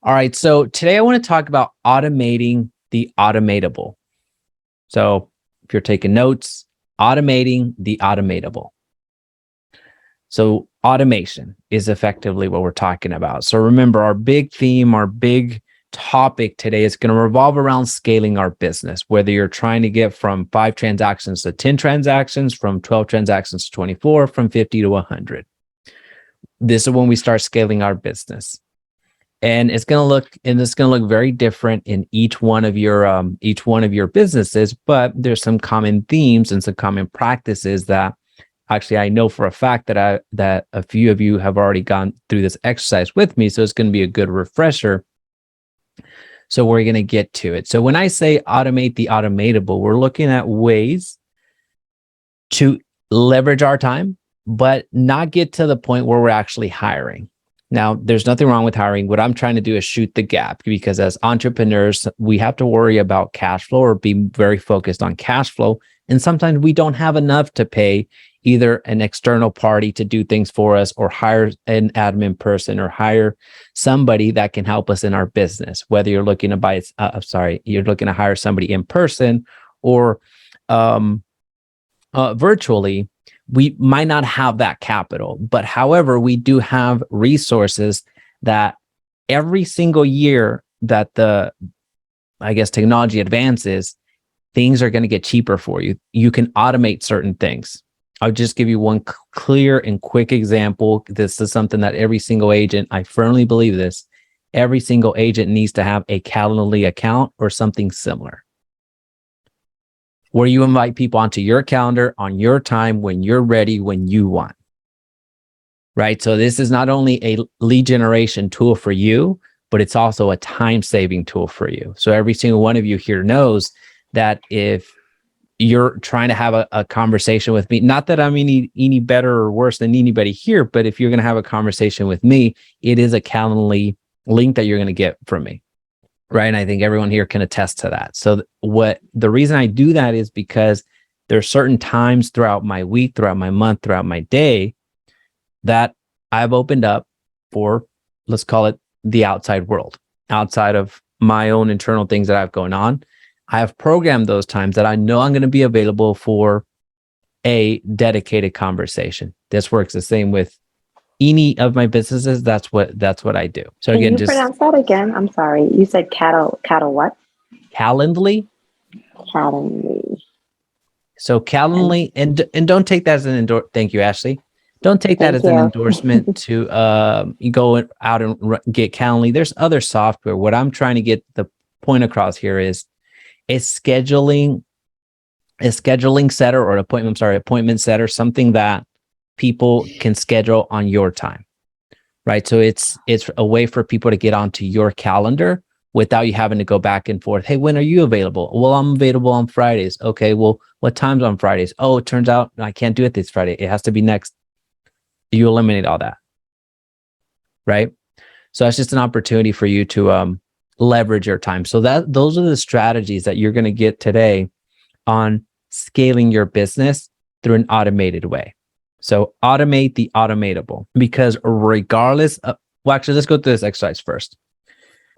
All right. So today I want to talk about automating the automatable. So if you're taking notes, automating the automatable. So automation is effectively what we're talking about. So remember, our big theme, our big topic today is going to revolve around scaling our business, whether you're trying to get from 5 transactions to 10 transactions, from 12 transactions to 24, from 50 to 100. This is when we start scaling our business. And it's going to look very different in each one of your businesses, but there's some common themes and some common practices that actually I know for a fact that a few of you have already gone through this exercise with me, so it's going to be a good refresher. So we're going to get to it. So when I say automate the automatable, we're looking at ways to leverage our time, but not get to the point where we're actually hiring. Now, there's nothing wrong with hiring. What I'm trying to do is shoot the gap, because as entrepreneurs, we have to worry about cash flow or be very focused on cash flow. And sometimes we don't have enough to pay either an external party to do things for us, or hire an admin person, or hire somebody that can help us in our business. Whether you're looking to you're looking to hire somebody in person or virtually, we might not have that capital. But however, we do have resources that every single year that technology advances, things are going to get cheaper for you. You can automate certain things. I'll just give you one clear and quick example. This is something that every single agent, I firmly believe this, every single agent needs to have a Calendly account or something similar, where you invite people onto your calendar on your time, when you're ready, when you want. Right? So this is not only a lead generation tool for you, but it's also a time-saving tool for you. So every single one of you here knows that if you're trying to have a conversation with me, not that I'm any better or worse than anybody here, but if you're going to have a conversation with me, it is a Calendly link that you're going to get from me. Right. And I think everyone here can attest to that. So the reason I do that is because there are certain times throughout my week, throughout my month, throughout my day that I've opened up for, let's call it, the outside world, outside of my own internal things that I have going on. I have programmed those times that I know I'm going to be available for a dedicated conversation. This works the same with any of my businesses. That's what I do. So again, Can you pronounce that again? I'm sorry. You said cattle what? Calendly. Calendly. So Calendly, and don't take that as an endorsement. Thank you, Ashley. Don't take that as an endorsement to you go out and get Calendly. There's other software. What I'm trying to get the point across here is a scheduling setter or appointment setter, something that people can schedule on your time, right? So it's a way for people to get onto your calendar without you having to go back and forth. Hey, when are you available? Well, I'm available on Fridays. Okay, well, what times on Fridays? Oh, it turns out I can't do it this Friday. It has to be next. You eliminate all that, right? So that's just an opportunity for you to leverage your time. So those are the strategies that you're going to get today on scaling your business through an automated way. So automate the automatable, because regardless of, well, actually, let's go through this exercise first.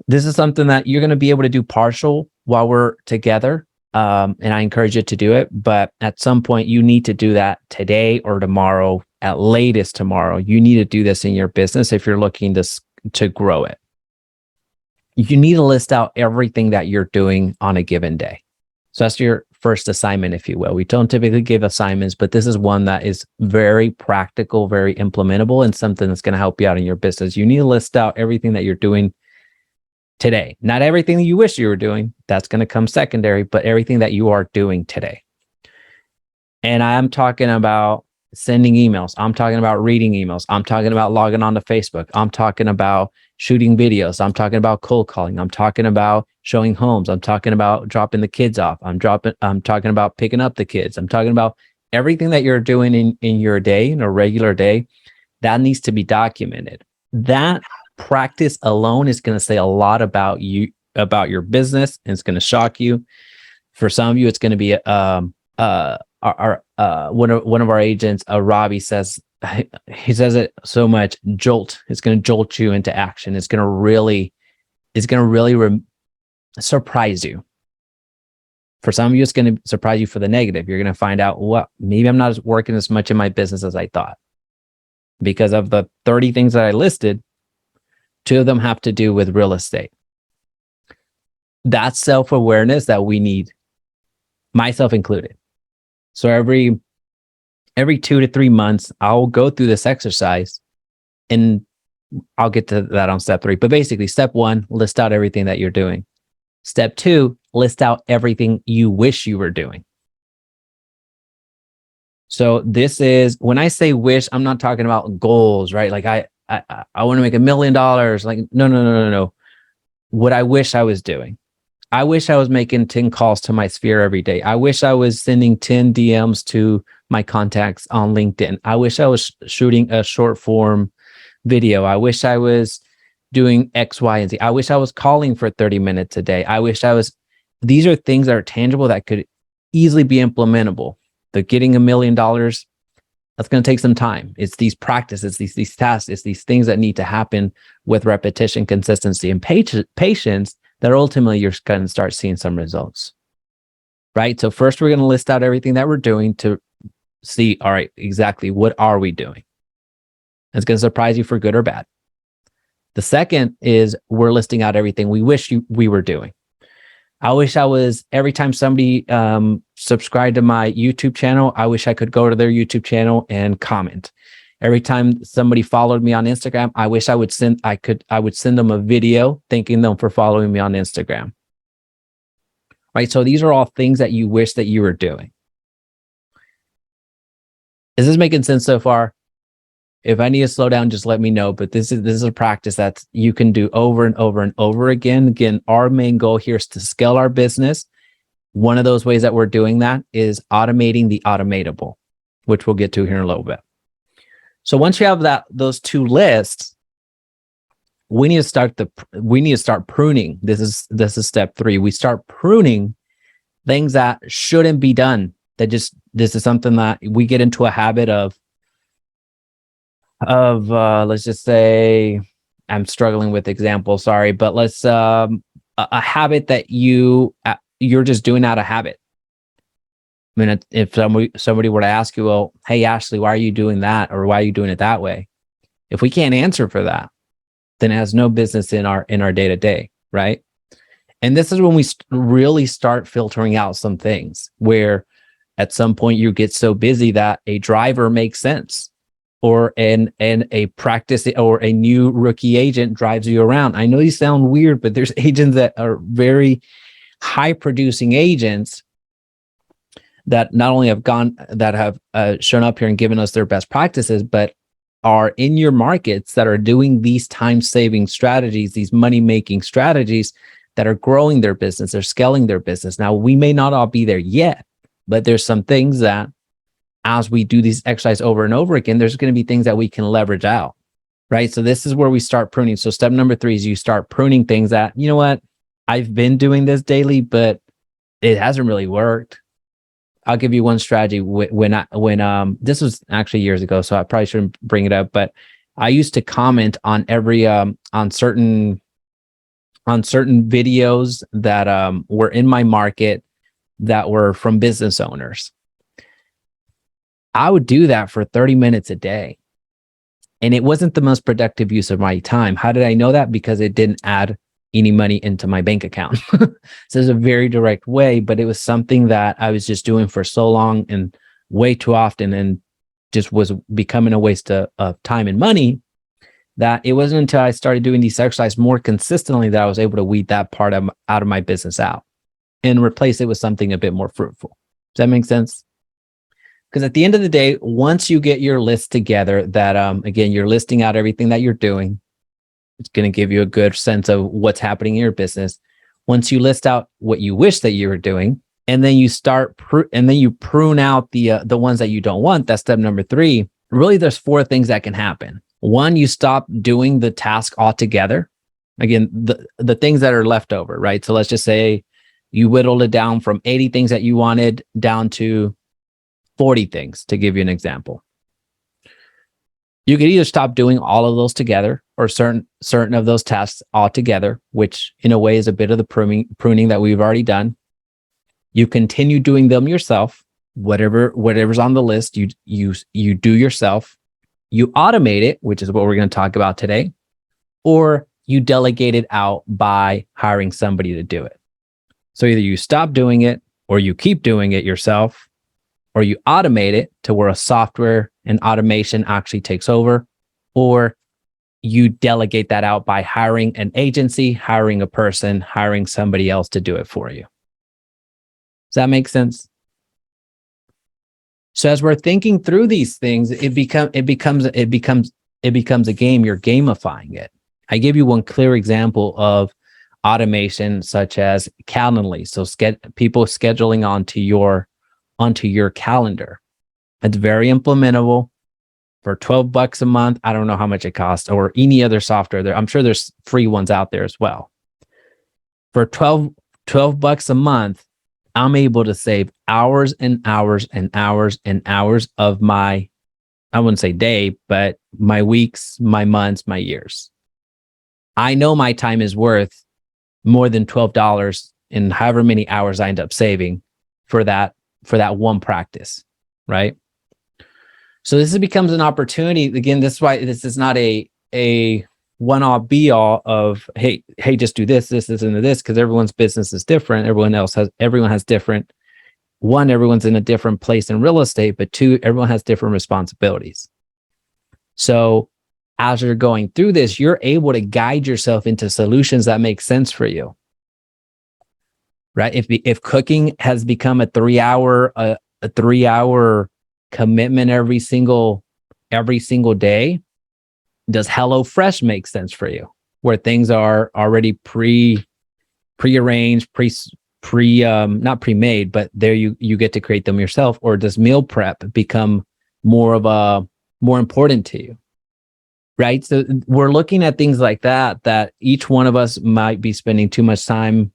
This is something that you're going to be able to do partial while we're together. And I encourage you to do it. But at some point, you need to do that today or tomorrow, at latest tomorrow. You need to do this in your business if you're looking to grow it. You need to list out everything that you're doing on a given day. So that's your first assignment, if you will. We don't typically give assignments, but this is one that is very practical, very implementable, and something that's going to help you out in your business. You need to list out everything that you're doing today. Not everything that you wish you were doing. That's going to come secondary, but everything that you are doing today. And I'm talking about sending emails. I'm talking about reading emails. I'm talking about logging on to Facebook. I'm talking about shooting videos. I'm talking about cold calling. I'm talking about showing homes. I'm talking about dropping the kids off. I'm talking about picking up the kids. I'm talking about everything that you're doing in your day, in a regular day, that needs to be documented. That practice alone is going to say a lot about you, about your business, and it's going to shock you. For some of you, it's going to be one of our agents, Robbie, says, he says it so much, jolt. It's going to jolt you into action. It's going to really is going to really surprise you. For some of you, it's going to surprise you for the negative. You're going to find out, well, maybe I'm not working as much in my business as I thought. Because of the 30 things that I listed, 2 of them have to do with real estate. That's self-awareness that we need, myself included. So every 2 to 3 months, I'll go through this exercise, and I'll get to that on step 3. But basically, step 1, list out everything that you're doing. Step 2, list out everything you wish you were doing. So this is, when I say wish, I'm not talking about goals, right? Like I want to make $1 million. Like, no. What I wish I was doing. I wish I was making 10 calls to my sphere every day. I wish I was sending 10 DMs to my contacts on LinkedIn. I wish I was shooting a short form video. I wish I was doing X, Y, and Z. I wish I was calling for 30 minutes a day. I wish I was, these are things that are tangible that could easily be implementable. The getting $1 million, that's going to take some time. It's these practices, these tasks, it's these things that need to happen with repetition, consistency, and patience that ultimately you're going to start seeing some results, right? So first, we're going to list out everything that we're doing to see, all right, exactly what are we doing? It's going to surprise you for good or bad. The second is we're listing out everything we wish we were doing. I wish I was, every time somebody subscribed to my YouTube channel, I wish I could go to their YouTube channel and comment. Every time somebody followed me on Instagram, I wish I would send them a video thanking them for following me on Instagram. Right? So these are all things that you wish that you were doing. Is this making sense so far? If I need to slow down, just let me know. But this is a practice that you can do over and over and over again. Again, our main goal here is to scale our business. One of those ways that we're doing that is automating the automatable, which we'll get to here in a little bit. So once you have those 2 lists, we need to start pruning. This is step 3. We start pruning things that shouldn't be done. This is something that we get into a habit of let's just say, I'm struggling with example, sorry, but let's a habit that you're just doing out of habit. I mean, if somebody were to ask you, well, hey, Ashley, why are you doing that? Or why are you doing it that way? If we can't answer for that, then it has no business in our day-to-day, right? And this is when we really start filtering out some things where at some point you get so busy that a driver makes sense, or a practice or a new rookie agent drives you around. I know these sound weird, but there's agents that are very high producing agents that not only have shown up here and given us their best practices, but are in your markets that are doing these time-saving strategies, these money-making strategies that are growing their business, they're scaling their business. Now, we may not all be there yet, but there's some things that as we do these exercises over and over again, there's going to be things that we can leverage out, right? So this is where we start pruning. So step number 3 is you start pruning things that, you know what, I've been doing this daily, but it hasn't really worked. I'll give you one strategy. When this was actually years ago, so I probably shouldn't bring it up, but I used to comment on every on certain videos that were in my market that were from business owners. I would do that for 30 minutes a day. And it wasn't the most productive use of my time. How did I know that? Because it didn't add any money into my bank account. So it's a very direct way, but it was something that I was just doing for so long and way too often, and just was becoming a waste of time and money, that it wasn't until I started doing these exercises more consistently that I was able to weed that part out of my business out and replace it with something a bit more fruitful. Does that make sense? Because at the end of the day, once you get your list together, that again, you're listing out everything that you're doing, it's going to give you a good sense of what's happening in your business. Once you list out what you wish that you were doing, and then you you prune out the ones that you don't want. That's step number 3. Really, there's 4 things that can happen. 1, you stop doing the task altogether. Again, the things that are left over, right? So let's just say you whittled it down from 80 things that you wanted down to 40 things, to give you an example. You could either stop doing all of those together, or certain of those tasks all together, which in a way is a bit of the pruning that we've already done. You continue doing them yourself. Whatever's on the list, you do yourself. You automate it, which is what we're going to talk about today, or you delegate it out by hiring somebody to do it. So either you stop doing it, or you keep doing it yourself, or you automate it to where a software and automation actually takes over, or you delegate that out by hiring an agency, hiring a person, hiring somebody else to do it for you. Does that make sense? So as we're thinking through these things, it becomes a game. You're gamifying it. I give you one clear example of automation, such as Calendly. So people scheduling onto your calendar. It's very implementable. For $12 a month, I don't know how much it costs, or any other software there. I'm sure there's free ones out there as well. For $12 a month, I'm able to save hours and hours and hours and hours of my, I wouldn't say day, but my weeks, my months, my years. I know my time is worth more than $12 in however many hours I end up saving for that one practice, right? So this becomes an opportunity. Again, this is why this is not a one-all be-all of, hey, just do this, and this, because everyone's business is different. Everyone has different, one, everyone's in a different place in real estate, but two, everyone has different responsibilities. So as you're going through this, you're able to guide yourself into solutions that make sense for you, right? If cooking has become a 3-hour commitment every single day, does HelloFresh make sense for you, where things are already prearranged, not pre-made, but there you get to create them yourself? Or does meal prep become more important to you, right? So we're looking at things like that each one of us might be spending too much time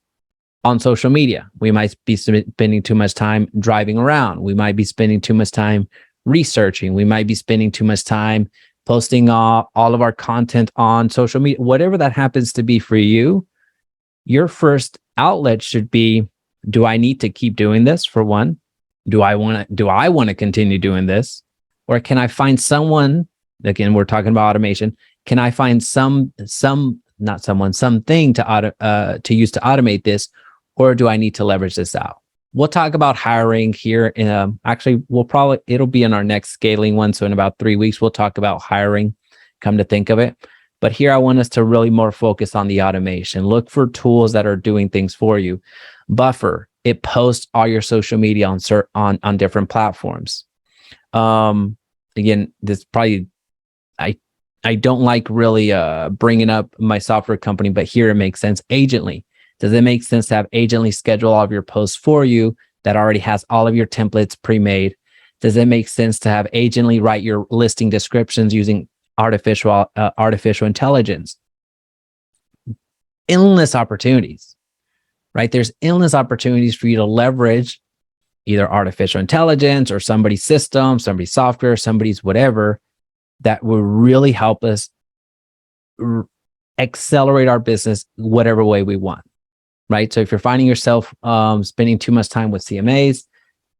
on social media. We might be spending too much time driving around. We might be spending too much time researching. We might be spending too much time posting all of our content on social media. Whatever that happens to be for you, your first outlet should be, do I need to keep doing this? For one, do I want to continue doing this? Or can I find someone, again, we're talking about automation. Can I find something to use to automate this? Or do I need to leverage this out? We'll talk about hiring here it'll be in our next scaling one. So in about 3 weeks, we'll talk about hiring, come to think of it. But here I want us to really more focus on the automation. Look for tools that are doing things for you. Buffer, it posts all your social media on different platforms. Again, this probably, I don't like really bringing up my software company, but here it makes sense. Agently. Does it make sense to have Agently schedule all of your posts for you that already has all of your templates pre-made? Does it make sense to have Agently write your listing descriptions using artificial intelligence? Endless opportunities, right? There's endless opportunities for you to leverage either artificial intelligence or somebody's system, somebody's software, somebody's whatever, that will really help us accelerate our business whatever way we want. Right. So if you're finding yourself spending too much time with CMAs,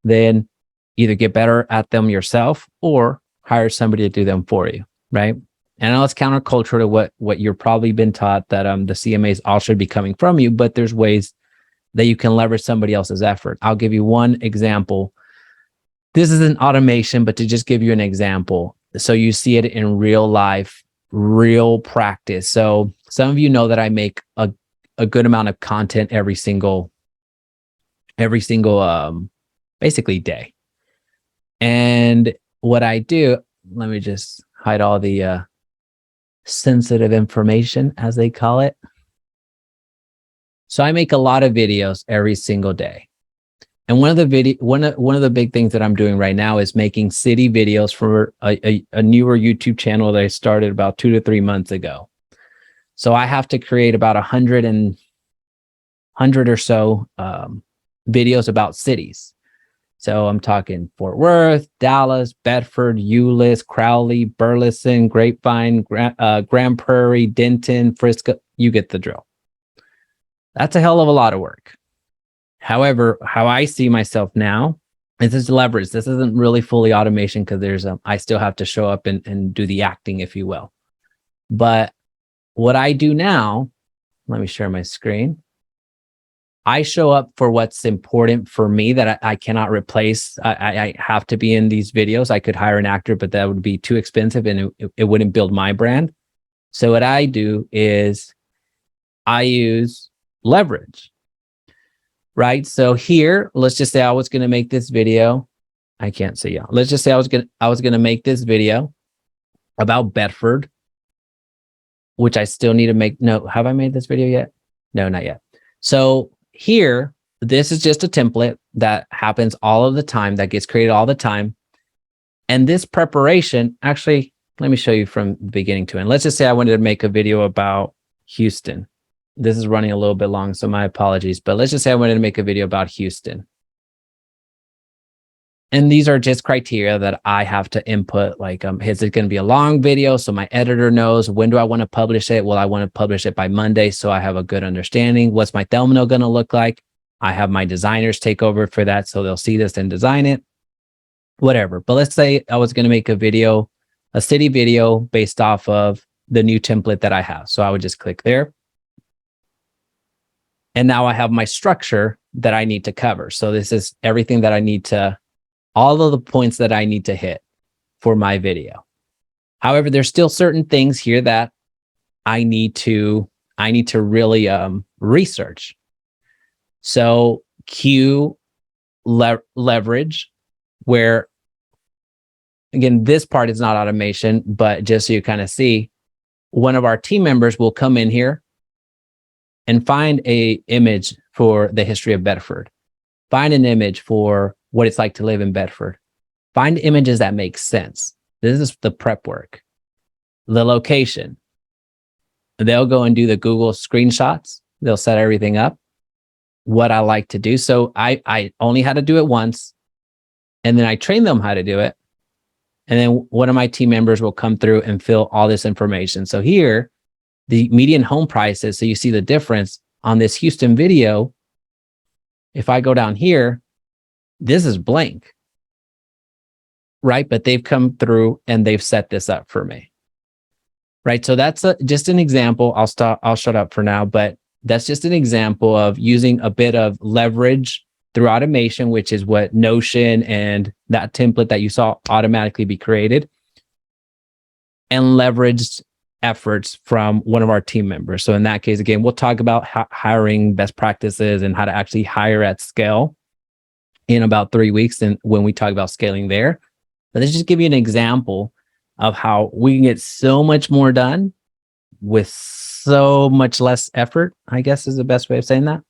then either get better at them yourself or hire somebody to do them for you. Right. And I know it's counterculture to what you're probably been taught, that the CMAs all should be coming from you, but there's ways that you can leverage somebody else's effort. I'll give you one example. This is an automation, but to just give you an example, so you see it in real life, real practice. So some of you know that I make a good amount of content every single basically day. And what I do, let me just hide all the sensitive information, as they call it. So I make a lot of videos every single day. And one of the big things that I'm doing right now is making city videos for a newer YouTube channel that I started about 2 to 3 months ago. So I have to create about 100 or so videos about cities. So I'm talking Fort Worth, Dallas, Bedford, Euless, Crowley, Burleson, Grapevine, Grand Prairie, Denton, Frisco. You get the drill. That's a hell of a lot of work. However, how I see myself now, this is leverage. This isn't really fully automation because I still have to show up and do the acting, if you will. But what I do now, let me share my screen. I show up for what's important for me that I cannot replace. I have to be in these videos. I could hire an actor, but that would be too expensive and it wouldn't build my brand. So what I do is I use leverage, right? So here, let's just say I was going to make this video. I can't see y'all. Let's just say I was going to make this video about Bedford, which I still need to make. No, have I made this video yet? No, not yet. So here, this is just a template that happens all of the time, that gets created all the time. And this preparation, actually, let me show you from beginning to end. Let's just say I wanted to make a video about Houston. This is running a little bit long, so my apologies. But let's just say I wanted to make a video about Houston. And these are just criteria that I have to input. Like, is it going to be a long video? So my editor knows, when do I want to publish it? Well, I want to publish it by Monday, so I have a good understanding. What's my thumbnail going to look like? I have my designers take over for that, so they'll see this and design it, whatever. But let's say I was going to make a video, a city video based off of the new template that I have. So I would just click there. And now I have my structure that I need to cover. So this is everything that I need to, all of the points that I need to hit for my video. However, there's still certain things here that I need to really research. So cue leverage, where again, this part is not automation, but just so you kind of see, one of our team members will come in here and find a image for the history of Bedford, find an image for what it's like to live in Bedford, find images that make sense. This is the prep work. The location, they'll go and do the Google screenshots. They'll set everything up. What I like to do. So I only had to do it once, and then I train them how to do it. And then one of my team members will come through and fill all this information. So here, the median home prices, so you see the difference on this Houston video. If I go down here, this is blank, right? But they've come through and they've set this up for me, right? So that's just an example. I'll shut up for now, but that's just an example of using a bit of leverage through automation, which is what Notion and that template that you saw automatically be created, and leveraged efforts from one of our team members. So in that case, again, we'll talk about hiring best practices and how to actually hire at scale in about 3 weeks. And when we talk about scaling there, but let's just give you an example of how we can get so much more done with so much less effort, I guess is the best way of saying that.